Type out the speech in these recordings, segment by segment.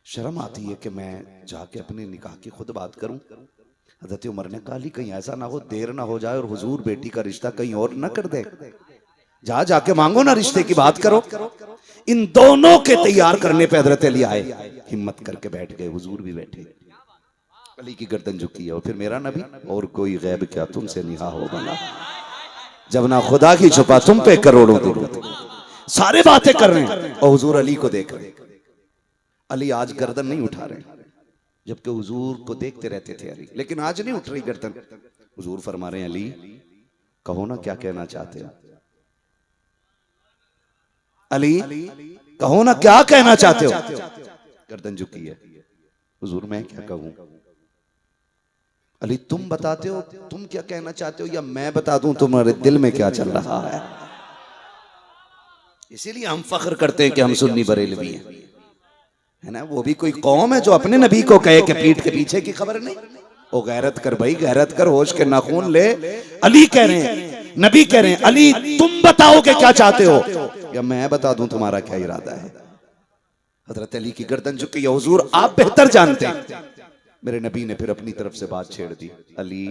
शर्म आती है कि मैं जाके अपने निकाह की खुद बात करूं। हज़रत उमर ने कहा अली कहीं ऐसा ना हो, देर ना हो जाए और हुजूर बेटी का रिश्ता कहीं और न कर दे, जा जाके मांगो ना, रिश्ते की बात करो। इन दोनों के तैयार करने पे हज़रत अली आए, हिम्मत करके बैठ गए, हुजूर भी बैठे, अली की गर्दन झुकी है। और फिर मेरा नबी, और कोई गैब क्या तुमसे निहा हो बना, जब ना खुदा की छुपा तुम पे करोड़ों दिन, सारे बातें कर रहे हैं और हुजूर अली को देख रहे हैं। अली आज गर्दन नहीं उठा रहे, जबकि हुजूर को देखते रहते थे अली, लेकिन आज नहीं उठ रही गर्दन। हुजूर फरमा रहे हैं अली कहो ना क्या कहना चाहते हो, अली कहो ना क्या कहना चाहते हो। गर्दन झुकी है, हुजूर मैं क्या कहूं। अली तुम बताते हो तुम क्या कहना चाहते हो, या मैं बता दूं तुम्हारे दिल में क्या चल रहा है। इसीलिए हम फख्र करते हैं कि हम सुन्नी बरेलवी हैं, है ना। वो भी कोई कौम है जो अपने नबी को कहे कि पीठ के पीछे की खबर नहीं। ओ गैरत कर भाई, गैरत कर, होश के नाखून ले। अली कह रहे हैं, नबी कह रहे हैं अली तुम बताओगे क्या चाहते हो, या मैं बता दूं तुम्हारा क्या इरादा है। हजरत अली की गर्दन झुकी, हुजूर आप बेहतर जानते हैं। मेरे नबी ने फिर अपनी तरफ से बात छेड़ दी, अली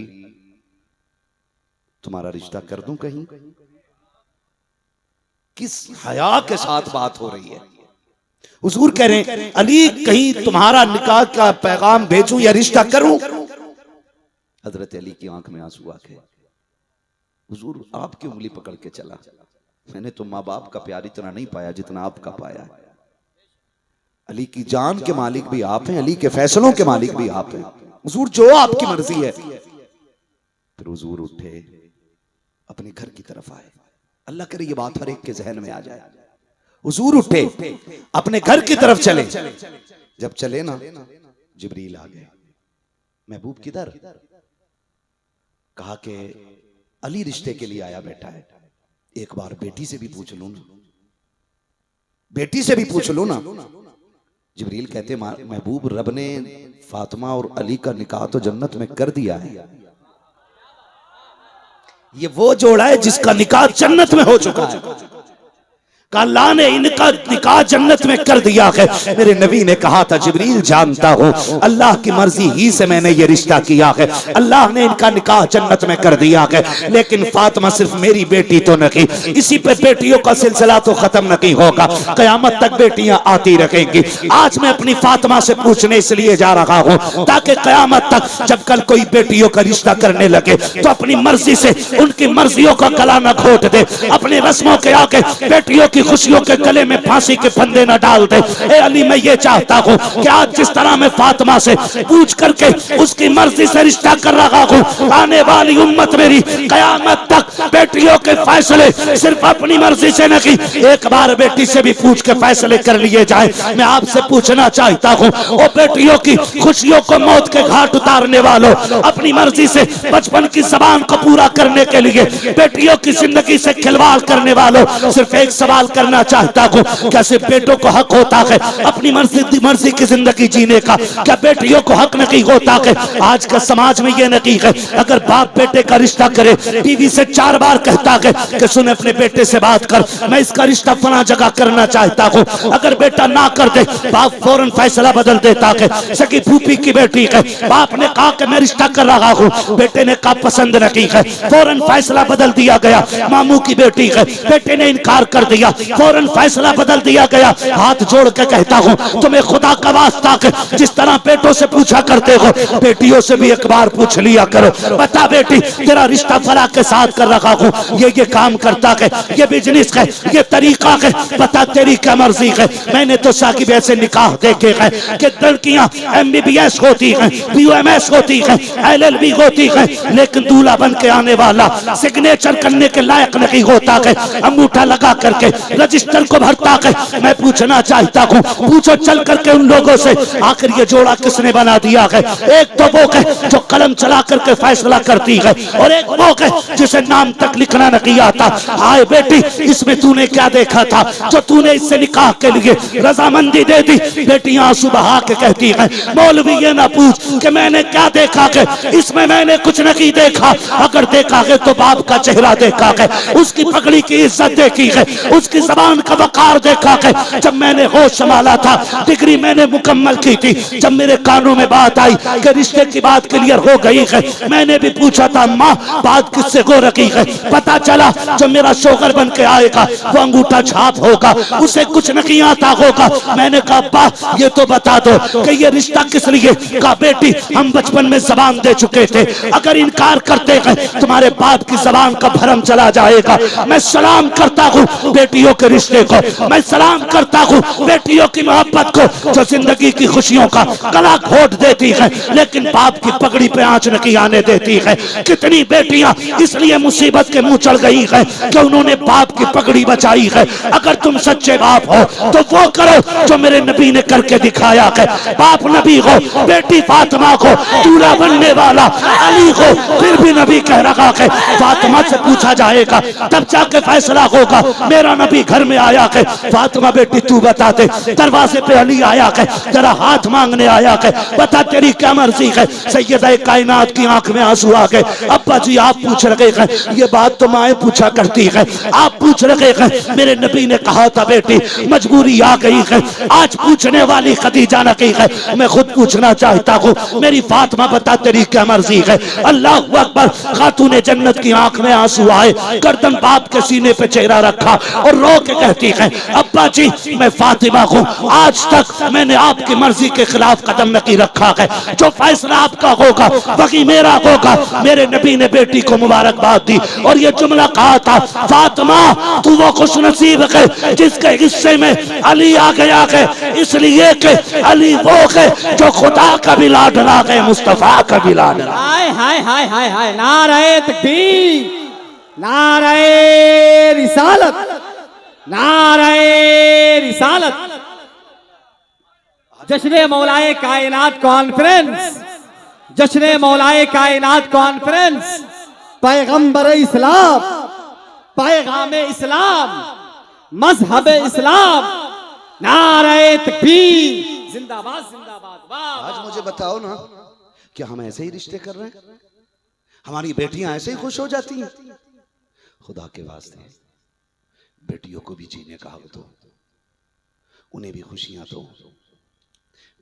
तुम्हारा रिश्ता कर दूं कहीं। किस हया के साथ बात हो रही है। हुजूर कह रहे हैं अली कहीं तुम्हारा निकाह का पैगाम भेजूं या रिश्ता करूं। हजरत अली की आंख में आंसू आ गए। हुजूर आपकी उंगली पकड़ के चला, मैंने तो माँ बाप का प्यार इतना नहीं पाया जितना आपका पाया है। अली की जान के मालिक भी आप हैं, अली के फैसलों के मालिक भी आप हैं। हुजूर जो आपकी मर्जी है। फिर हुजूर उठे, अपने घर की तरफ आए। अल्लाह करे ये बात हर एक के जहन में आ जाए। हुजूर उठे, अपने घर की तरफ चले। जब चले ना, जिब्रील आ गए, महबूब किधर। कहा कि अली रिश्ते के लिए आया बैठा है, एक बार बेटी से भी पूछ लूं ना, बेटी से भी पूछ लूं ना। जिब्रील कहते महबूब रब ने फातिमा और अली का निकाह तो जन्नत में कर दिया है। ये वो जोड़ा है जिसका निकाह जन्नत में हो चुका है। अल्लाह ने इनका निकाह जन्नत में कर दिया है। मेरे नबी ने कहा था जिब्रील जानता हूं अल्लाह की मर्जी ही से मैंने ये रिश्ता किया है। अल्लाह ने इनका निकाह जन्नत में कर दिया है, लेकिन फातिमा सिर्फ मेरी बेटी तो नहीं, इसी पे बेटियों का सिलसिला तो खत्म नहीं होगा, कयामत तक बेटियां आती रहेंगी। आज मैं अपनी फातिमा से पूछने इसलिए जा रहा हूं ताकि कयामत तक जब कल कोई बेटियों का रिश्ता करने लगे तो अपनी मर्जी से उनकी मर्जियों का गला न घोट दे, अपनी रस्मों के आगे बेटियों की खुशियों के गले में फांसी के फंदे न डाल दे। ए अली मैं ये चाहता हूँ कि आज जिस तरह मैं फातिमा से पूछ करके उसकी मर्जी से रिश्ता कर रहा हूँ, आने वाली उम्मत मेरी कयामत तक बेटियों के फैसले सिर्फ अपनी मर्जी से नहीं, एक बार बेटी से भी पूछ के फैसले कर लिए जाए। मैं आपसे पूछना चाहता हूँ वो बेटियों की खुशियों को मौत के घाट उतारने वालों, अपनी मर्जी से बचपन की ज़बान को पूरा करने के लिए बेटियों की जिंदगी से खिलवाड़ करने वालों, सिर्फ एक सवाल करना चाहता हूँ, कैसे बेटों को हक होता है अपनी मर्जी की जिंदगी जीने का, क्या बेटियों को हक नहीं होता है। आज का समाज में ये नहीं है, अगर बाप बेटे का रिश्ता करे टीवी से 4 बार कहता है कि सुन अपने बेटे से बात कर, मैं इसका रिश्ता फला जगह करना चाहता हूँ। अगर बेटा ना कर दे बाप फौरन फैसला बदल देता है। सकी फूफी की बेटी है, बाप ने कहा कि मैं रिश्ता कर रहा हूँ, बेटे ने कहा पसंद नहीं है, फौरन फैसला बदल दिया गया। मामू की बेटी है, बेटे ने इनकार कर दिया, फौरन फैसला बदल दिया गया। हाथ जोड़ के कहता हूँ तुम्हें खुदा का वास्ता है, जिस तरह बेटों से पूछा करते हो बेटियों से भी एक बार पूछ लिया करो, बता बेटी तेरा रिश्ता फला के साथ कर रखा हूँ, ये काम करता है, ये बिजनेस है, ये तरीका है, बता तेरी क्या मर्जी है। मैंने तो साकिब ऐसे निकाह देखे हैं कि लड़कियां MBBS होती हैं, BUMS होती हैं, LLB होती हैं, लेकिन दूल्हा बन के आने वाला सिग्नेचर करने के लायक नहीं होता है, अंगूठा लगा करके रजिस्टर को भरता है। मैं पूछना चाहता हूँ पूछो चल करके उन लोगों से आखिर ये जोड़ा किसने बना दिया है। एक तो वो है जो कलम चला करके फैसला करती है, और एक वो है जिसे नाम तक लिखना नहीं आता। आए बेटी इसमें तूने क्या देखा था जो तूने इससे निकाह के लिए रजामंदी दे दी। बेटियां आंसू बहा के कहती हैं मौलवी ये ना पूछ कि मैंने क्या देखा है, इसमें मैंने कुछ नहीं देखा, अगर देखा है तो बाप का चेहरा देखा है, उसकी पगड़ी की इज्जत देखी है, उसकी उसकी जबान का वकार देखा कि जब मैंने होश संभाला था, डिग्री मैंने मुकम्मल की थी, जब मेरे कानों में बात आई कि रिश्ते की बात क्लियर हो गई है, मैंने भी पूछा था माँ बात किससे हो रखी है, पता चला जो मेरा शोहर बन के आएगा वो अंगूठा छाप होगा, उसे कुछ नहीं आता होगा। मैंने कहा अब्बा ये तो बता दो कि ये रिश्ता किस लिए? कहा बेटी हम बचपन में जबान दे चुके थे, अगर इनकार करते हैं तुम्हारे बाप की जबान का भरम चला जाएगा। मैं सलाम करता हूँ बेटियों के रिश्ते को, मैं सलाम करता हूँ बेटियों की मोहब्बत को जो जिंदगी की खुशियों का गला घोट देती है लेकिन बाप की पगड़ी पे आंच नहीं आने देती है। कितनी बेटियां इसलिए मुसीबत के मुंह चढ़ गई है कि उन्होंने बाप की पगड़ी बचाई है। अगर तुम सच्चे बाप हो तो वो करो जो मेरे नबी ने करके दिखाया है। बाप नबी हो, बेटी फातिमा को दूल्हा बनने वाला अली को फिर भी नबी कह रहा है फातिमा से पूछा जाएगा तब जाके फैसला होगा। मेरा नबी घर में आया है, फातिमा बेटी तू बता दे, दरवाजे पे अली आया है, तेरा हाथ मांगने आया है, बता तेरी क्या मर्जी है। सैयदा कायनात की आंख में आंसू आ गए। अब्बा जी आप पूछ रहे हैं, ये बात तो माए पूछा करती है, आप पूछ रहे हैं। मेरे नबी ने कहा था बेटी मजबूरी आ गई है, आज पूछने वाली खदीजा न गई है, मैं खुद पूछना चाहता हूँ। मेरी फातिमा बता तेरी क्या मर्जी है। अल्लाह अकबर। खातूने जन्नत की आंख में आंसू आए, गर्दन बाप के सीने पे चेहरा रखा और रो के कहती है अब्बा जी मैं फातिमा हूँ, आज तक मैंने आपकी मर्जी के खिलाफ कदम नहीं रखा है, जो फैसला आपका होगा वही मेरा होगा। मेरे नबी ने बेटी को मुबारकबाद दी और ये जुमला कहा था फातिमा तू वो खुशनसीब है जिसके हिस्से में अली आ गया है, इसलिए कि अली वो है जो खुदा का भी लाडला है, मुस्तफा का भी लाडला। हाय हाय हाय हाय हाय, नारे तकबीर, नारे रिसालत, नारे रिसालत। जश्न मौलाए कायनात कॉन्फ्रेंस, जश्न मौलाए कायनात कॉन्फ्रेंस, पैगंबर इस्लाम, पैगाम इस्लाम, मजहब इस्लाम, नारे तकबीर, जिंदाबाद जिंदाबाद। आज मुझे बताओ ना, क्या हम ऐसे ही रिश्ते कर रहे हैं? हमारी बेटियां ऐसे ही खुश हो जाती हैं? खुदा के वास्ते बेटियों को भी जीने का हक दो, उन्हें भी खुशियां दो।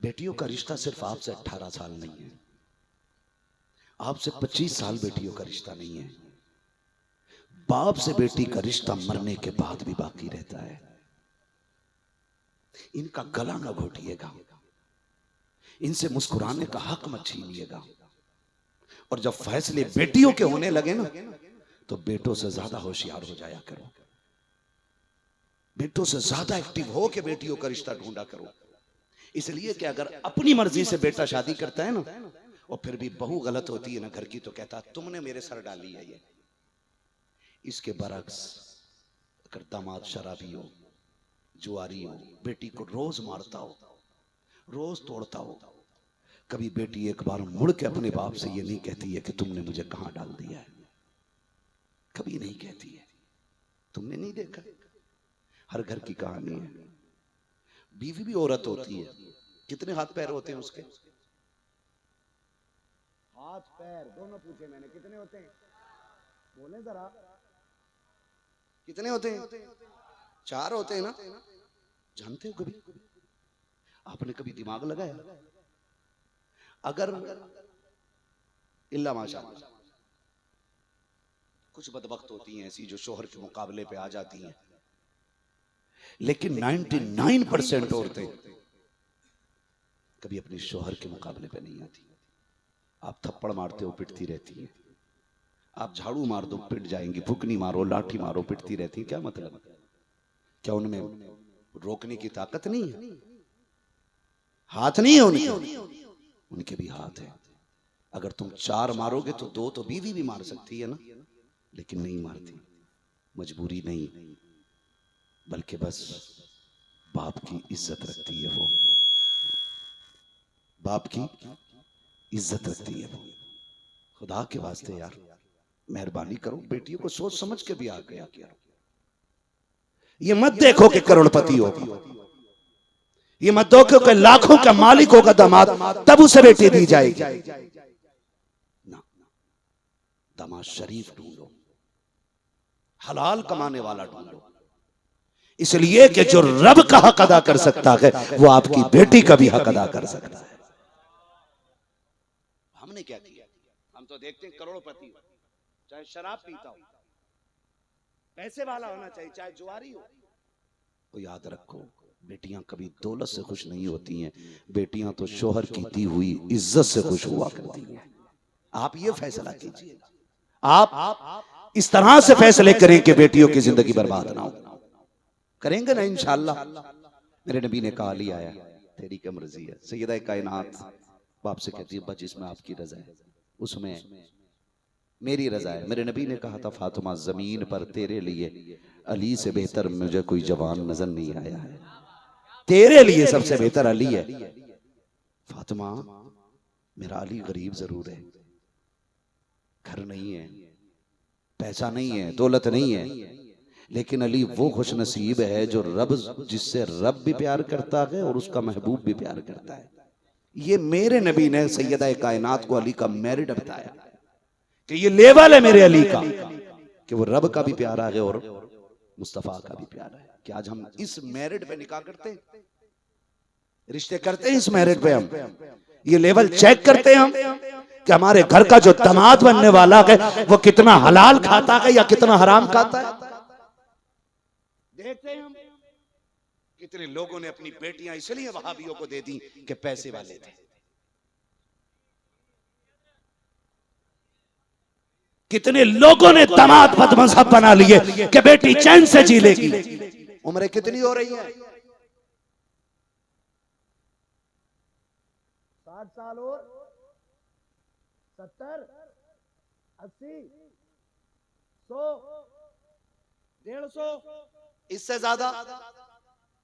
बेटियों का रिश्ता सिर्फ आपसे 18 साल नहीं है, आपसे 25 साल बेटियों का रिश्ता नहीं है। बाप से बेटी का रिश्ता मरने के बाद भी बाकी रहता है। इनका गला न घोटिएगा, इनसे मुस्कुराने का हक मत छीनिएगा। और जब फैसले बेटियों के होने लगे ना तो बेटों से ज्यादा होशियार हो जाया करो, बेटों से ज्यादा एक्टिव हो के बेटियों का रिश्ता ढूंढा करो। इसलिए कि अगर अपनी मर्जी से बेटा शादी करता है ना और फिर भी बहू गलत होती है ना घर की, तो कहता तुमने मेरे सर डाली है ये। इसके बरक्स अगर दामाद शराबी हो, जुआरी हो, बेटी को रोज मारता हो, रोज तोड़ता हो, कभी बेटी एक बार मुड़ के अपने बाप से ये नहीं कहती है कि तुमने मुझे कहां डाल दिया है, कभी नहीं कहती है। तुमने नहीं देखा? हर घर की कहानी है। बीवी भी औरत होती है, कितने हाथ पैर होते हैं उसके? हाथ पैर दोनों पूछे मैंने, कितने होते हैं? बोले जरा, कितने होते हैं? 4 होते हैं ना? जानते हो कभी आपने कभी दिमाग लगाया? अगर इल्ला माशाअल्लाह कुछ बदबख्त होती हैं ऐसी जो शोहर के मुकाबले पे आ जाती हैं, लेकिन 99% औरतें कभी अपने शोहर के मुकाबले पे नहीं आती। आप थप्पड़ मारते हो पिटती रहती हैं, आप झाड़ू मार दो पिट जाएंगी, फुकनी मारो लाठी मारो पिटती रहती हैं। क्या मतलब? क्या उनमें रोकने की ताकत नहीं है? हाथ नहीं है उनके? उनके भी हाथ है। अगर तुम 4 मारोगे तो 2 तो बीवी भी मार सकती है ना, लेकिन नहीं मारती। मजबूरी नहीं, बल्कि बस बाप की इज्जत रखती है, वो बाप की इज्जत रखती है वो। खुदा के वास्ते यार मेहरबानी करो, बेटियों को सोच समझ के भी आ गया करो। ये मत देखो कि करोड़पति हो, ये मत देखो कि लाखों का मालिक होगा दामाद तब उसे बेटी दी जाएगी ना। दामाद शरीफ ढूंढो, हलाल कमाने वाला ढूंढो। इसलिए कि जो रब का हक अदा कर सकता है वो आपकी बेटी का भी हक अदा कर सकता है। हमने क्या किया? हम तो देखते हैं करोड़पति हो, चाहे शराब पीता हो, पैसे वाला होना चाहिए, चाहे जुआरी हो, तो याद रखो बेटियां कभी दौलत से खुश नहीं होती हैं, बेटियां तो शोहर की दी हुई इज्जत से खुश हुआ करती हैं। आप ये फैसला कीजिए, आप इस तरह से फैसले करें कि बेटियों की जिंदगी बर्बाद ना हो। करेंगे ना इंशाअल्लाह। मेरे नबी ने कहा, अली आया, तेरी क्या मर्जी है। सैयदा कायनात बाप से कहती है, बस जिसमें आपकी रजा है उसमें मेरी रजा है। मेरे नबी ने कहा था, फातिमा जमीन पर तेरे लिए अली से बेहतर मुझे कोई जवान नजर नहीं आया है, तेरे लिए सबसे बेहतर अली है। फातिमा, मेरा अली गरीब जरूर है, घर नहीं है, पैसा नहीं है, दौलत नहीं है, लेकिन अली वो खुश नसीब है जो रब, जिससे रब भी प्यार करता है और उसका महबूब भी प्यार करता है। ये मेरे नबी ने सैयदा कायनात को अली का मेरिट बताया कि ये लेवल है मेरे अली का, कि वो रब का भी प्यारा है और मुस्तफा का भी प्यारा है। कि आज हम इस मेरिट पे निकाह करते हैं, रिश्ते करते हैं, इस मेरिट पे हम ये लेवल चेक करते हैं हम कि हमारे घर का जो दामाद बनने वाला है वो कितना हलाल खाता है या कितना हराम खाता है। देखते हैं हम कितने लोगों ने अपनी बेटियां इसलिए वहाबियों को दे दी कि पैसे वाले थे, कितने लोगों ने दामाद बदमज़हब बना लिए कि बेटी चैन से जी लेगी। उम्रें कितनी हो रही है? 60 साल और 70, 80, 100, 150, इससे ज्यादा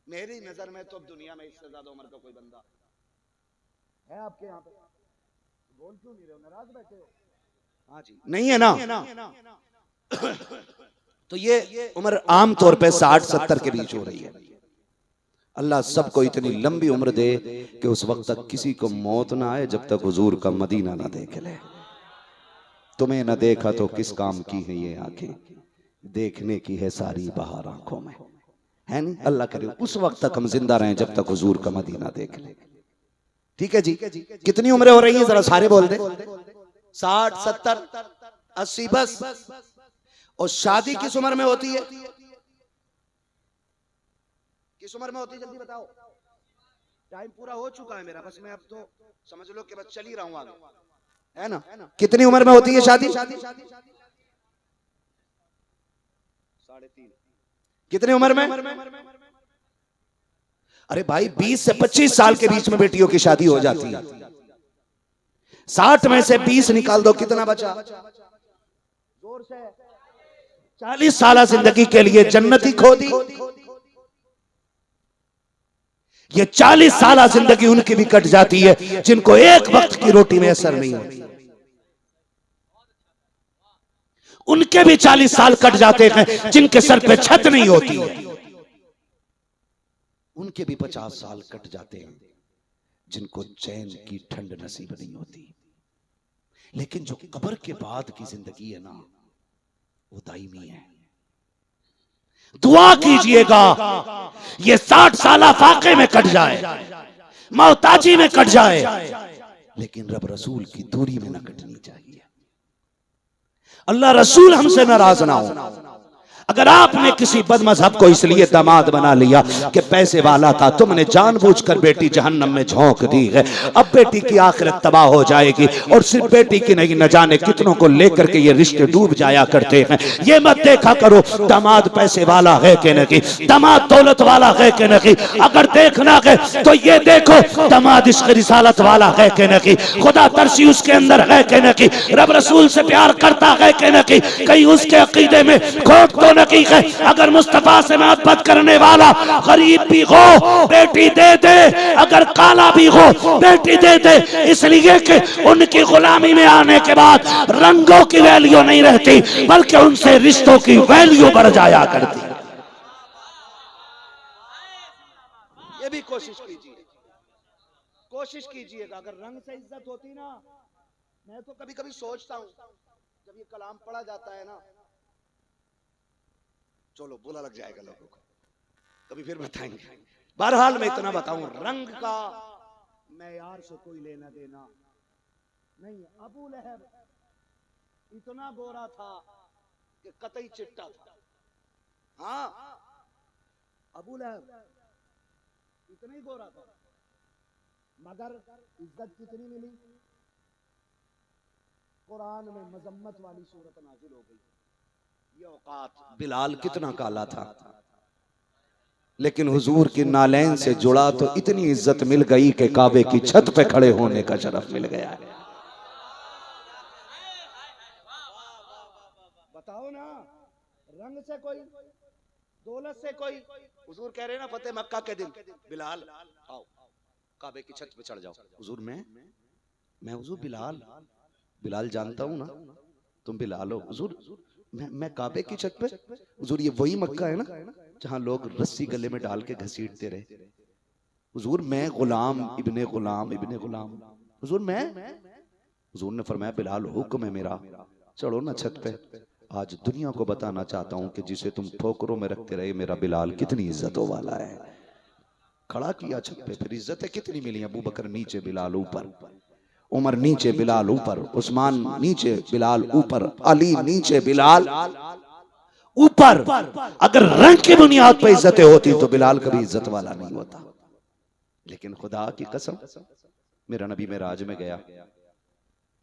मेरी नजर में तो दुनिया में इससे ज्यादा उम्र का कोई बंदा है आपके यहाँ पे? बोल क्यों नहीं रहे हो? नाराज बैठे हो? हाँ जी, नहीं है ना। तो ये उम्र आम तौर पे 60-70 के बीच हो रही है। अल्लाह सबको इतनी लंबी उम्र दे कि उस वक्त तक किसी को मौत ना आए जब तक हुजूर का मदीना ना देख ले। तुम्हें न देखा तो किस काम की है ये आंखें, देखने की है सारी बहार आंखों में, है नहीं? अल्लाह करे उस वक्त तक हम जिंदा रहें जब तक हुजूर का मदीना देख ले। ठीक है जी। कितनी उम्रें हो रही हैं जरा सारे बोल दे। 60, 70, 80 बस। और शादी किस उम्र में होती है? किस उम्र में होती है जल्दी बताओ। टाइम पूरा हो चुका है मेरा, बस मैं अब तो समझ लो कि बस चल ही रहा हूं आगे, है ना? कितनी उम्र में होती है शादी? 3.5। कितनी उम्र में? अरे भाई 20 से 25 साल के बीच में बेटियों की शादी हो जाती है। 60 में से 20 निकाल दो, कितना बचा? जोर से 40 साल जिंदगी के लिए जन्नत ही खो दी। ये 40 साल जिंदगी उनकी भी कट जाती है जिनको एक वक्त की रोटी में असर नहीं होती। उनके भी 40 साल कट जाते हैं जिनके सर पे छत नहीं होती है। उनके भी 50 साल कट जाते हैं जिनको चैन की ठंड नसीब नहीं होती। लेकिन जो कब्र के बाद की जिंदगी है ना, वो दायमी है। दुआ कीजिएगा ये 60 साल फाके में कट जाए, मोहताजी में कट जाए, लेकिन रब रसूल की दूरी में ना कटनी चाहिए। अल्लाह रसूल हमसे नाराज ना हो। अगर आपने किसी बदमज़हब को इसलिए दामाद बना लिया कि पैसे वाला था, तुमने जानबूझकर बेटी जहन्नम में झोंक दी है, अब बेटी की आखिरत तबाह हो जाएगी। और सिर्फ बेटी की नहीं, न जाने कितनों को लेकर के ये रिश्ते डूब जाया करते हैं। ये मत देखा करो दामाद पैसे वाला है कि नहीं, दामाद दौलत वाला है कि नहीं। अगर देखना है तो ये देखो दामाद इश्क़ रिसालत वाला है कि नहीं, खुदा तरसी उसके अंदर है कि नहीं, रब रसूल से प्यार करता है कि नहीं, कहीं उसके अकीदे में खोट तो नहीं है। अगर मुस्तफा से मोहब्बत करने वाला गरीब भी हो बेटी दे दे, अगर काला भी हो बेटी दे दे, इसलिए कि उनकी गुलामी में आने के बाद रंगों की वैल्यू नहीं रहती, बल्कि उनसे रिश्तों की वैल्यू बढ़ जाया करती। ये भी कोशिश कीजिएगा। अगर रंग से इज्जत होती ना, मैं तो कभी कभी सोचता हूं जब ये कलाम पढ़ा जाता है ना, चलो बुरा लग जाएगा लोगों को, कभी फिर बताएंगे। बहरहाल मैं इतना बताऊं, रंग का मैयार से कोई लेना देना नहीं। अबू लहब इतना गोरा था कि कतई चिट्टा था। हाँ, अबू लहब इतना ही गोरा था, मगर इज्जत कितनी मिली? कुरान में मजम्मत वाली सूरत नाजिल हो गई। ये औकात बिलाल कितना काला था, लेकिन हुजूर की नालैन से जुड़ा तो इतनी इज्जत मिल गई कि काबे की छत पे खड़े होने का शरफ मिल गया। बताओ ना, रंग से कोई, दौलत से कोई। हुजूर कह रहे ना फतेह मक्का के दिन, बिलाल आओ काबे की छत पे चढ़ जाओ। हुजूर मैं हुजूर बिलाल जानता हूं ना, तुम बिलाल हो। हुजूर मैं काबे की छत पे। हुजूर ये वही मक्का है ना जहां लोग रस्सी गले में डाल के घसीटते रहे। हुजूर मैं गुलाम इब्ने गुलाम। हुजूर हुजूर ने फरमाया बिलाल हुक्म है मेरा, चढ़ो ना छत पे। आज दुनिया को बताना चाहता हूं कि जिसे तुम ठोकरों में रखते रहे मेरा बिलाल कितनी इज्जतों वाला है। खड़ा किया छत पे, फिर इज्जतें कितनी मिली। अबू बकर नीचे, बिलाल ऊपर, उमर नीचे, बिलाल ऊपर, उस्मान नीचे, बिलाल ऊपर, अली नीचे, बिलाल ऊपर। अगर रंग की बुनियाद पर इज्जतें होती तो बिलाल कभी इज्जत वाला नहीं होता। लेकिन खुदा की कसम, मेरा नबी मेराज में गया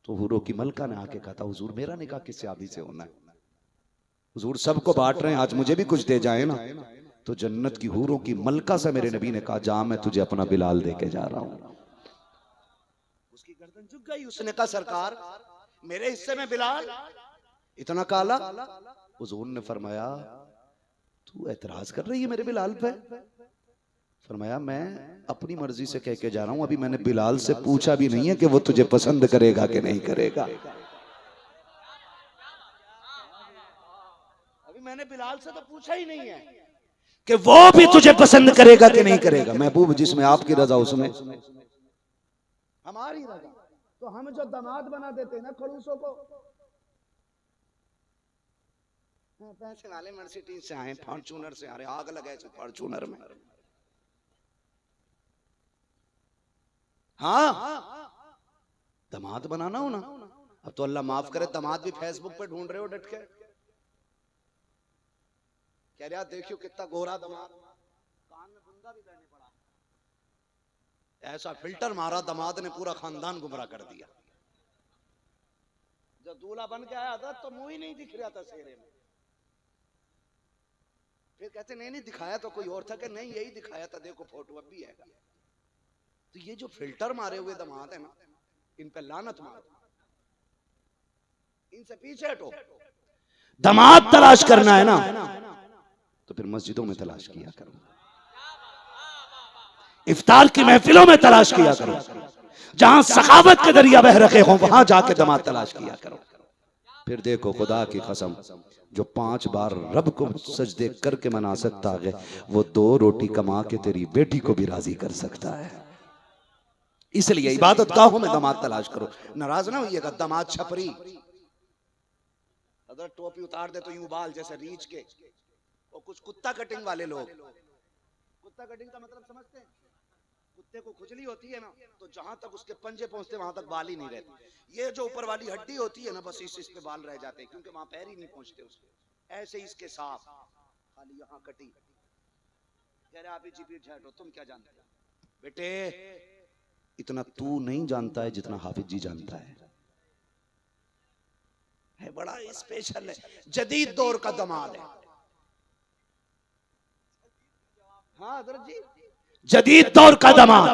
तो हुरों की मलका ने आके कहा था हुजूर मेरा निकाह किससे आबी से होना है? हुजूर सबको बांट रहे हैं, आज मुझे भी कुछ दे जाए ना। तो जन्नत की हूरों की मलका से मेरे नबी ने कहा जा मैं तुझे अपना बिलाल देके जा रहा हूं। उसकी गर्दन झुक गई। उसने कहा सरकार मेरे हिस्से में बिलाल इतना काला। हुजूर ने फरमाया तू एतराज कर रही है मेरे बिलाल पे? फरमाया मैं अपनी मर्जी से कह के जा रहा हूं, अभी मैंने बिलाल से पूछा भी नहीं है कि वो तुझे पसंद करेगा कि नहीं करेगा। अभी मैंने बिलाल से तो पूछा ही नहीं है कि वो भी तुझे पसंद करेगा कि नहीं करेगा। महबूब जिसमें आपकी रजा उसमें हमारी रजा। तो हम जो दामाद बना देते ना खड़ूसों को, पैसे वाले मर्सिडीज से आए, फॉर्च्यूनर से आ रहे, आग लगे फॉर्च्यूनर में। हाँ दामाद बनाना हो ना। अब तो अल्लाह माफ करे दामाद भी फेसबुक पे ढूंढ रहे हो डट के। कह रहा देखियो कितना गोरा दामाद, कान में बुंदा भी पहनने पड़ा। ऐसा फिल्टर मारा दामाद ने पूरा खानदान गुमराह कर दिया। जब दूल्हा बन के आया था तो मुंह ही नहीं दिख रहा था चेहरे में। फिर कहते नहीं दिखाया तो कोई और था, कि नहीं यही दिखाया था, देखो फोटो अब भी है। तो ये जो फिल्टर मारे हुए दामाद है ना, इन पे लानत मारो, इनसे पीछे हटो। दामाद तलाश करना है ना तो फिर मस्जिदों में तलाश किया करो, इफ्तार की महफिलों में तलाश किया करो, जहां सखावत के दरिया बह रखे हो वहां जाके दामाद तलाश किया करो। फिर देखो खुदा की कसम, जो 5 बार रब को सजदे करके मना सकता है वो 2 रोटी कमा के तेरी बेटी को भी राजी कर सकता है। इसलिए इबादत गाहों में दामाद तलाश करो। नाराज ना होइएगा, दामाद छपरी अगर टोपी उतार दे तो यूं बाल जैसे रीछ के, और कुछ कुत्ता कटिंग वाले लोग, कुत्ता कटिंग का मतलब समझते हैं? कुत्ते को खुजली होती है ना तो जहां तक उसके पंजे पहुंचते वहां तक बाल ही नहीं रहते। ये जो ऊपर वाली हड्डी होती है ना बस इस पे बाल रह जाते हैं, क्योंकि वहां पैर ही नहीं पहुंचते उसके। ऐसे इसके साफ खाली यहाँ कटिंग। कह रहे आप ही जीपी झटो, तुम क्या जानते हो? बेटे इतना तू नहीं जानता है जितना हाफिज जी जानता है बड़ा स्पेशल है, जदीद दौर का दामाद है। हाँ हजरत जी, जदीद दौर का दामाद,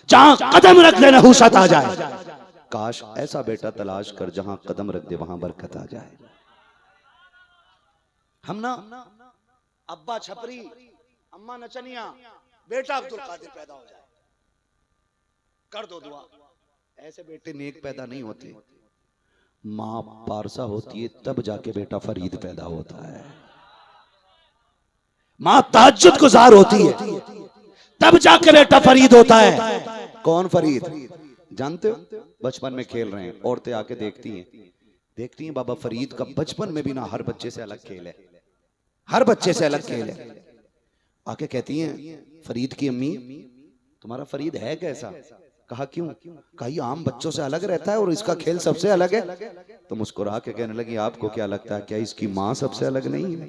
जहां कदम रख दे नहूसत आ जाए। काश ऐसा बेटा तलाश कर जहां कदम रख दे वहां बरकत आ जाए। हम ना अब्बा छपरी, अम्मा नचनिया, बेटा अब्दुल कादिर पैदा हो जाए, कर दो दुआ। ऐसे बेटे नेक पैदा नहीं होते। माँ पारसा होती है तब जाके बेटा फरीद पैदा होता है। माँ तहज्जुद गुजार होती है तब जाके बेटा फरीद होता है। कौन फरीद जानते हो? बचपन में खेल रहे हैं, औरतें आके देखती हैं बाबा फरीद का बचपन में भी ना हर बच्चे से अलग खेल है, हर बच्चे से अलग खेल है। आके कहती हैं फरीद की अम्मी, तुम्हारा फरीद है कैसा? कहा क्यों? कहा ये आम बच्चों से अलग रहता है और इसका खेल सबसे अलग है। तो मुस्कुरा के कहने लगी, आपको क्या लगता है, क्या इसकी माँ सबसे अलग नहीं है?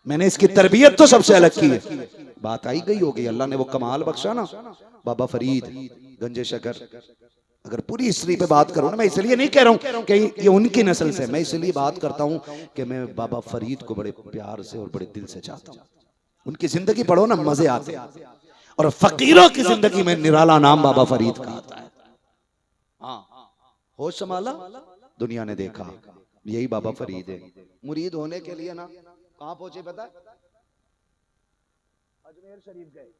मैंने इसकी तरबियत तो सबसे अलग की है। बात आई गई होगी, अल्लाह ने वो कमाल बख्शा ना, बाबा फरीद गंजे शकर। अगर पूरी हिस्ट्री पे बात करूं ना, मैं इसलिए नहीं कह रहा हूं कि ये उनकी नस्ल से, मैं इसलिए बात करता हूं कि मैं बाबा फरीद को बड़े प्यार से और बड़े दिल से चाहता हूं। उनकी जिंदगी पढ़ो ना, मजे आते हैं। और फकीरों की जिंदगी में निराला नाम बाबा फरीद का आता है। हाँ, होश संभाला, दुनिया ने देखा, यही बाबा फरीद है। मुरीद होने के लिए ना कहां पहुंचे पता है? अजमेर शरीफ गए।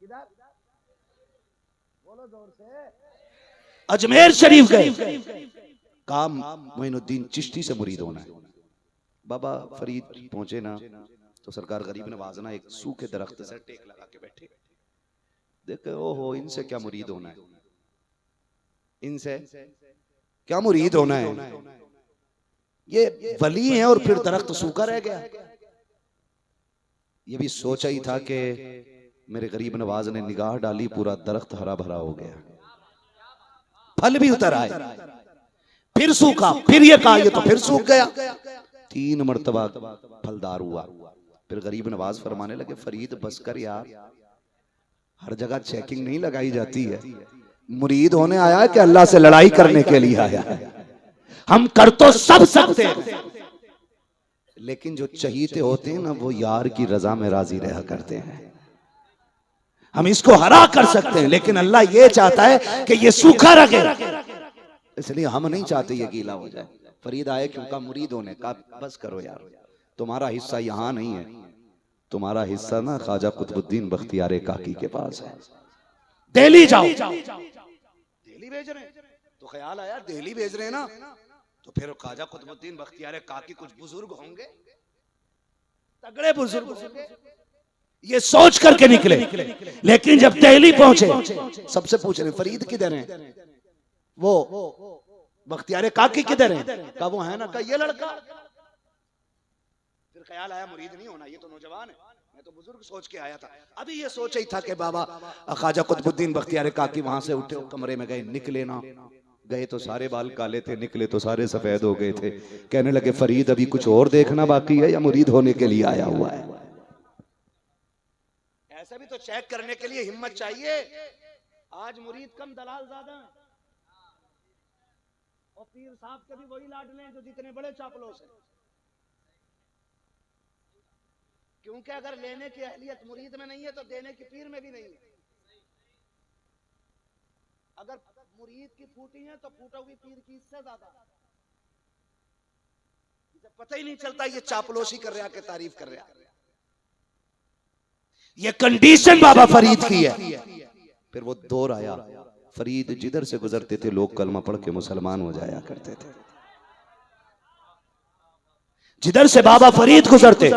किधर? बोलो जोर से। अजमेर शरीफ गए, काम मोइनुद्दीन चिश्ती से मुरीद होना है। बाबा फरीद पहुंचे ना तो सरकार गरीब नवाज ना एक सूखे दरख्त से टेक लगा के बैठे। देखे, ओहो, इनसे क्या मुरीद होना है, इनसे क्या मुरीद होना है, ये वली हैं और फिर दरख्त सूखा रह गया। ये भी सोचा ही था कि मेरे गरीब नवाज ने निगाह डाली, पूरा दरख्त हरा भरा हो गया, फल भी उतर आए, फिर सूखा, फिर ये कहा ये तो फिर सूख गया। 3 मर्तबा फलदार हुआ। फिर गरीब नवाज फरमाने लगे, फरीद बस कर यार, हर जगह चेकिंग नहीं लगाई जाती है। मुरीद होने आया है कि अल्लाह से लड़ाई करने के लिए आया है? हम कर तो सब सकते हैं, लेकिन जो चहीते होते हैं ना, वो यार की रजा में राजी रहा करते हैं। हम इसको हरा कर सकते हैं, लेकिन अल्लाह ये चाहता है कि ये सूखा रखे, इसलिए हम नहीं चाहते ये गीला हो जाए। फरीद आए क्योंकि मुरीद होने का, बस करो यार, तुम्हारा हिस्सा यहाँ नहीं है, तुम्हारा हिस्सा ना ख्वाजा कुतुबुद्दीन बख्तियार काकी के पास है। दिल्ली जाओ। दिल्ली भेज रहे हैं तो ख्याल आया, दिल्ली भेज रहे हैं ना, तो फिर ख्वाजा कुतुबुद्दीन बख्तियार काकी कुछ बुजुर्ग होंगे, तगड़े बुजुर्ग होंगे, ये सोच करके निकले। लेकिन जब दिल्ली पहुंचे, सबसे पूछ रहे फरीद किधर हैं, वो बख्तियार काकी किधर हैं? कहा वो है ना, कहा ये लड़का। फिर ख्याल आया मुरीद नहीं होना, ये तो नौजवान है, मैं तो बुजुर्ग सोच के आया था। अभी ये सोच ही था कि बाबा ख्वाजा कुतुबुद्दीन बख्तियार काकी वहां से उठे, कमरे में गए, निकले ना, गए तो सारे बाल काले थे, निकले तो सारे सफेद हो गए थे। कहने लगे फरीद अभी कुछ और देखना बाकी है या मुरीद होने के लिए आया हुआ है? ऐसा भी तो चेक करने के लिए हिम्मत चाहिए। आज मुरीद कम दलाल ज्यादा है, और पीर साहब के भी वही लाडले हैं जो जितने बड़े चापलोस हैं। क्योंकि अगर लेने की अहलियत मुरीद में नहीं है तो देने की पीर में भी नहीं है। अगर मुरीद की फूटी है तो फूटोगी पीर की इससे ज्यादा। इसे पता ही नहीं चलता ये चापलोसी कर रहा, के तारीफ कर रहा। ये कंडीशन बाबा फरीद की है। फिर वो दौर आया, फरीद जिधर से गुजरते थे लोग कलमा पढ़ के मुसलमान हो जाया करते थे। जिधर से बाबा फरीद गुजरते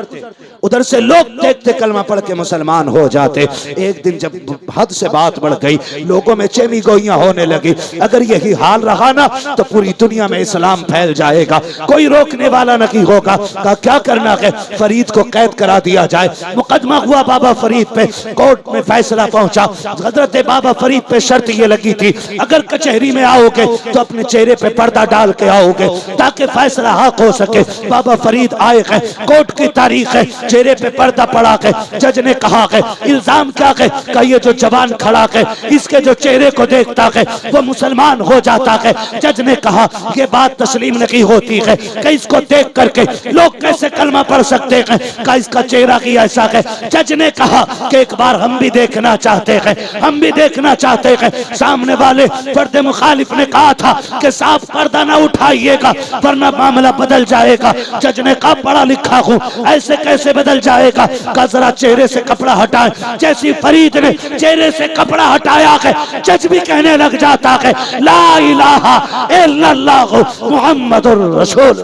उधर से लोग देखते कलमा पढ़ के मुसलमान हो जाते। एक दिन जब हद से बात बढ़ गई, लोगों में चेमी गोइयां होने लगी, अगर यही हाल रहा ना तो पूरी दुनिया में इस्लाम फैल जाएगा, कोई रोकने वाला नहीं होगा। कहा क्या करना है, फरीद को कैद करा दिया जाए। मुकदमा हुआ बाबा फरीद पे, कोर्ट में फैसला पहुंचा। हजरत बाबा फरीद पे शर्त ये लगी थी, अगर कचहरी में आओगे तो अपने चेहरे पे पर्दा डाल के आओगे ताकि फैसला हक हो सके। बाबा फरीद आए हैं, कोर्ट की तारीख है, चेहरे पे पर्दा पड़ा है। जज ने कहा है इल्जाम क्या है, का ये जो जवान खड़ा है इसके जो चेहरे को देखता है वो मुसलमान हो जाता है। जज ने कहा ये बात तस्लीम नहीं होती है कि इसको देख करके लोग कैसे कलमा पढ़ सकते हैं, का इसका चेहरा ही ऐसा है। जज ने कहा कि एक बार हम भी देखना चाहते हैं, हम भी देखना चाहते हैं। सामने वाले फर्द मुखालिफ ने कहा था कि साफ पर्दा ना उठाइएगा वरना मामला बदल जाएगा। जज ने कहा पढ़ा लिखा हूं, ऐसे कैसे बदल जाएगा, का जरा चेहरे से कपड़ा हटाए। जैसी फरीद ने चेहरे से कपड़ा हटाया है, जज भी कहने लग जाता है ला इलाहा इल्लल्लाह मुहम्मदुर रसूल।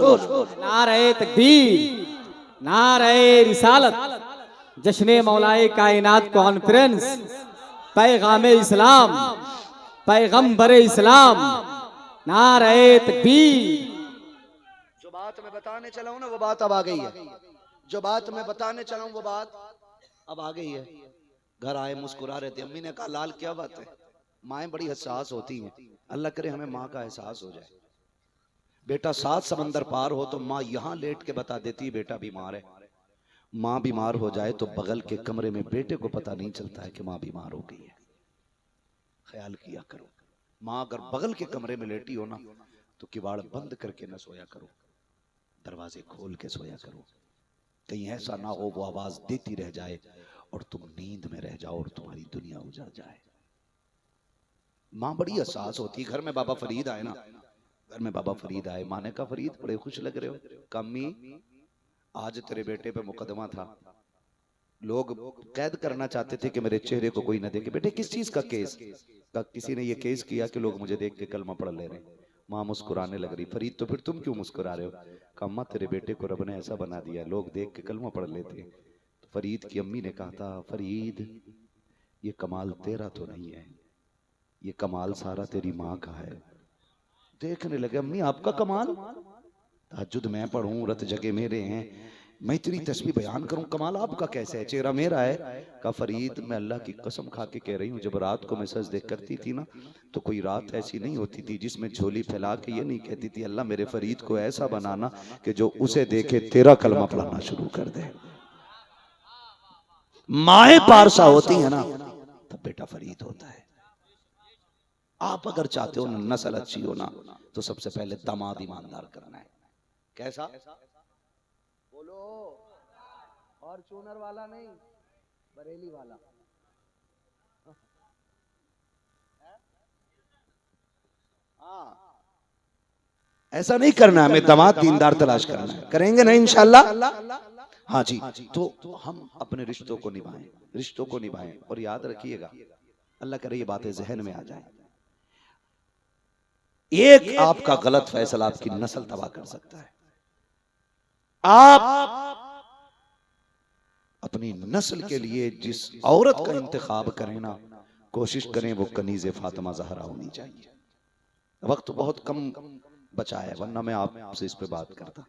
नारे तकबीर, नारे रिसालत, जश्न मौलाए कायनात कॉन्फ्रेंस, पैगाम इस्लाम, पैगंबर इस्लाम, नारे तकबीर। जो बात मैं बताने चला हूं ना वो बात अब आ गई है, जो बात मैं बताने चला हूं वो बात अब आ गई है, घर आए मुस्कुरा रहे थे। अम्मी ने कहा लाल क्या बात है? माएँ बड़ी हसास होती हैं, अल्लाह करे हमें माँ का एहसास हो जाए। बेटा 7 समंदर पार हो तो माँ यहाँ लेट के बता देती है बेटा बीमार है। माँ बीमार हो जाए तो बगल के कमरे में बेटे को पता नहीं चलता है कि माँ बीमार हो गई है। ख्याल किया करो, माँ अगर बगल के कमरे में लेटी हो ना तो किवाड़ बंद करके न सोया करो, दरवाजे खोल के सोया करो। कहीं ऐसा ना हो वो आवाज देती रह जाए और तुम नींद में रह जाओ और तुम्हारी दुनिया उजड़ जाए। माँ बड़ी एहसास होती है। घर में बाबा फरीद आए ना, घर में बाबा फरीद आए, माँ ने कहा फरीद बड़े खुश लग रहे हो। कम्मी आज तेरे बेटे पे मुकदमा था, लोग कैद करना चाहते थे कि मेरे चेहरे को कोई ना देखे। बेटे किस चीज का केस? किसी ने ये केस किया कि लोग मुझे देख के कलमा पढ़ ले रहे हैं। माँ मुस्कुराने लग रही। फरीद तो फिर तुम क्यों मुस्कुरा रहे हो? कम्मा तेरे बेटे को रब ने ऐसा बना दिया लोग देख के कलमा पढ़ लेते हैं। तो फरीद की अम्मी ने कहा था फरीद ये कमाल तेरा तो नहीं है, ये कमाल सारा तेरी माँ का है। देखने लगे अम्मी आपका कमाल? तहज्जुद मैं पढ़ूं, रत जगे मेरे हैं, मैं इतनी तस्बीह बयान करूं, कमाल आपका कैसे है? चेहरा मेरा है। कहा फरीद मैं अल्लाह की कसम खा के कह रही हूँ, जब रात को मैं सजदे करती थी ना तो कोई रात ऐसी नहीं होती थी जिसमें झोली फैला के ये नहीं कहती थी अल्लाह मेरे फरीद को ऐसा बनाना कि जो उसे देखे तेरा कलमा पढ़ना शुरू कर दे। माए पारसा होती है ना तब बेटा फरीद होता है। आप अगर चाहते हो नस्ल अच्छी हो ना तो सबसे पहले दामाद ईमानदार करना है। कैसा? बोलो, और चूनर वाला नहीं, बरेली वाला। हाँ ऐसा नहीं करना है, हमें दामाद दीनदार तलाश करना है। करेंगे ना इंशाल्लाह। हाँ जी, तो हम अपने रिश्तों को निभाएं, रिश्तों को निभाएं। और याद रखिएगा अल्लाह करे ये बातें जहन में आ जाए, एक आपका गलत फैसला आपकी नस्ल तबाह कर सकता है। आप अपनी नस्ल के लिए जिस औरत का इंतखाब करें ना कोशिश करें वो कनीज़े फातिमा ज़हरा होनी चाहिए। वक्त बहुत कम बचा है वरना मैं आपसे इस पे बात करता।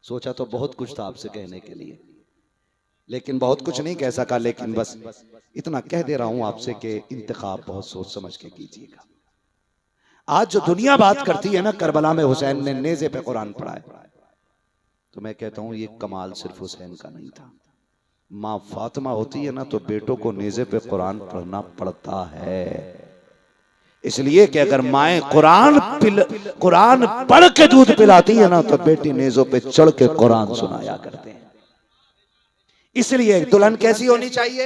सोचा तो बहुत कुछ था आपसे कहने के लिए लेकिन बहुत कुछ नहीं कह सका। लेकिन बस इतना कह दे रहा हूं आपसे कि इंतखाब बहुत सोच समझ के कीजिएगा। आज जो दुनिया बात करती है ना करबला में हुसैन ने नेज़े पे कुरान पढ़ा है, तो मैं कहता हूं ये कमाल सिर्फ हुसैन का नहीं था। माँ फातिमा होती है ना तो बेटों को नेज़े पे कुरान पढ़ना पड़ता है, इसलिए कि अगर माएँ कुरान पढ़ के दूध पिलाती है ना तो बेटी नेज़ों पे चढ़ के कुरान सुनाया करते हैं। इसलिए दुल्हन कैसी होनी चाहिए?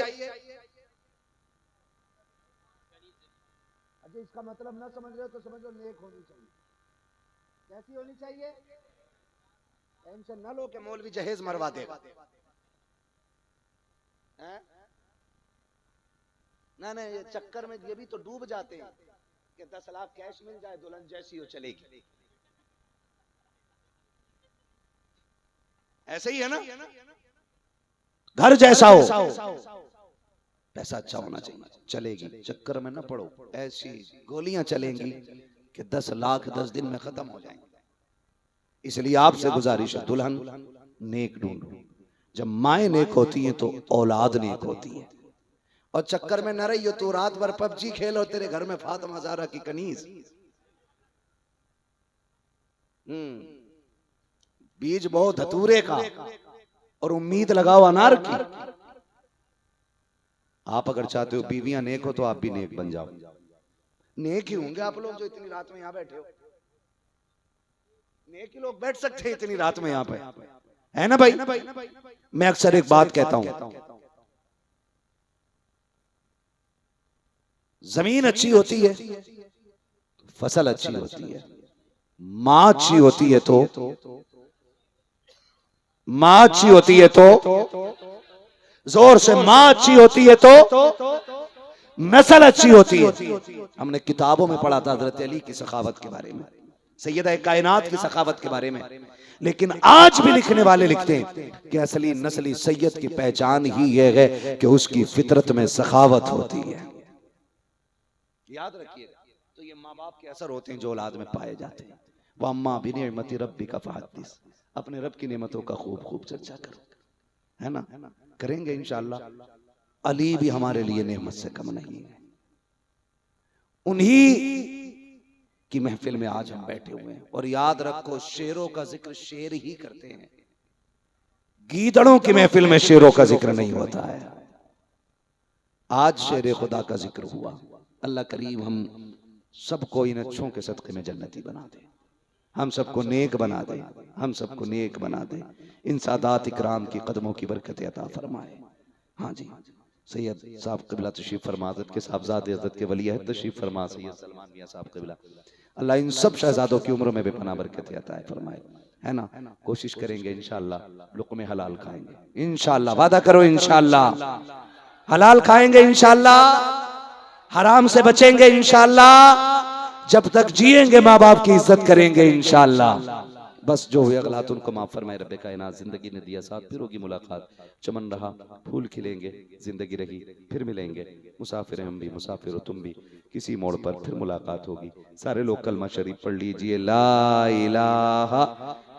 अच्छा इसका मतलब ना समझ रहे हो तो समझ लो नेक होनी चाहिए। कैसी होनी चाहिए? टेंशन ना लो कि मौलवी जहेज मरवा देगा। ना ना ये चक्कर में ये भी तो डूब जाते हैं कि 10 लाख कैश मिल जाए दुल्हन जैसी हो चलेगी। ऐसे ही है ना, घर जैसा हो पैसा अच्छा होना चाहिए, चलेगी। चक्कर में ना पड़ो, ऐसी गोलियां चलेंगी कि 10 लाख 10 दिन में खत्म हो जाएंगे। इसलिए आपसे गुजारिश है दुल्हन नेक ढूंढो। जब माएँ नेक होती हैं तो औलाद नेक होती है। और चक्कर में न रही हो तू रात भर पबजी खेलो तेरे घर में फातिमा ज़हरा की कनीज। बीज बहुत धतूरे का और उम्मीद लगाओ अनार की। आप अगर चाहते हो बीवियां नेक हो तो आप भी नेक बन जाओ। नेक ही होंगे आप लोग जो इतनी रात में यहां बैठे हो। नेक ही लोग बैठ सकते हैं इतनी रात में यहां पे, है ना भाई? मैं अक्सर एक बात कहता हूं, जमीन अच्छी होती है फसल अच्छी होती है, मां अच्छी होती है तो मां अच्छी होती है तो जोर से मां अच्छी होती है तो नस्ल अच्छी होती है। हमने किताबों में पढ़ा था हजरत अली की सखावत के बारे में, सैयदा कायनात की सखावत के बारे में, लेकिन आज भी लिखने वाले लिखते हैं कि असली नस्ली सैयद की पहचान ही यह है कि उसकी फितरत में सखावत होती है। याद रखिएगा। तो ये माँ बाप के असर होते हैं जो औलाद में पाए जाते हैं। वह अम्मा बिनिअमति रब्बिका फहद्दिस, अपने रब की नेमतों का खूब खूब चर्चा करो, है ना? करेंगे इंशाअल्लाह। अली भी हमारे लिए नेमत से कम नहीं है। उन्हीं की महफिल में आज हम बैठे हुए हैं। और याद रखो, शेरों का जिक्र शेर ही करते हैं, गीदड़ों की महफिल में शेरों का जिक्र नहीं होता है। आज शेर खुदा का जिक्र हुआ। अल्लाह करीम हम सबको इन अच्छों के सदक़े में जन्नती बना दे, हम सबको नेक बना दे, हम सबको नेक बना दे। इन सादात इकराम की कदमों की बरकत अता फरमाए। हाँ जी, सैयद साहब क़िबला तशरीफ फरमा, हज़रत के साहबजादे हज़रत के वली अहद तशरीफ फरमा, सैयद सलमान मियां साहब क़िबला, अल्लाह इन सब शहजादों की उम्र में बेपनाह बरकत अता फरमाए, है ना। कोशिश करेंगे इंशाअल्लाह लुक़्मे हलाल खाएंगे इंशाअल्लाह। वादा करो इंशाअल्लाह हलाल खाएंगे इंशाअल्लाह, हराम से बचेंगे इंशाअल्लाह। जब तक जिएंगे माँ बाप की इज्जत करेंगे इंशाअल्लाह। बस जो हुए अगलात उनको माफ फरमाए रब्बे कायनात। जिंदगी ने दिया साथ, फिर होगी मुलाकात। चमन रहा फूल खिलेंगे, जिंदगी रही फिर मिलेंगे। मुसाफिर हम भी, मुसाफिर हो तुम भी, किसी मोड़ पर फिर मुलाकात होगी। सारे लोग कलमा शरीफ पढ़ लीजिए, ला इलाहा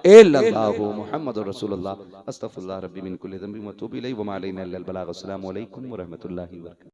इल्लल्लाहु मुहम्मदुर रसूलुल्लाह, अस्तगफिरुल्लाह रब्बी मिन कुल्ली ज़ंबिन व अतूबु इलैहि व मा अलैना इल्लल बलाग। अस्सलामु अलैकुम व रहमतुल्लाहि व बरकातहू।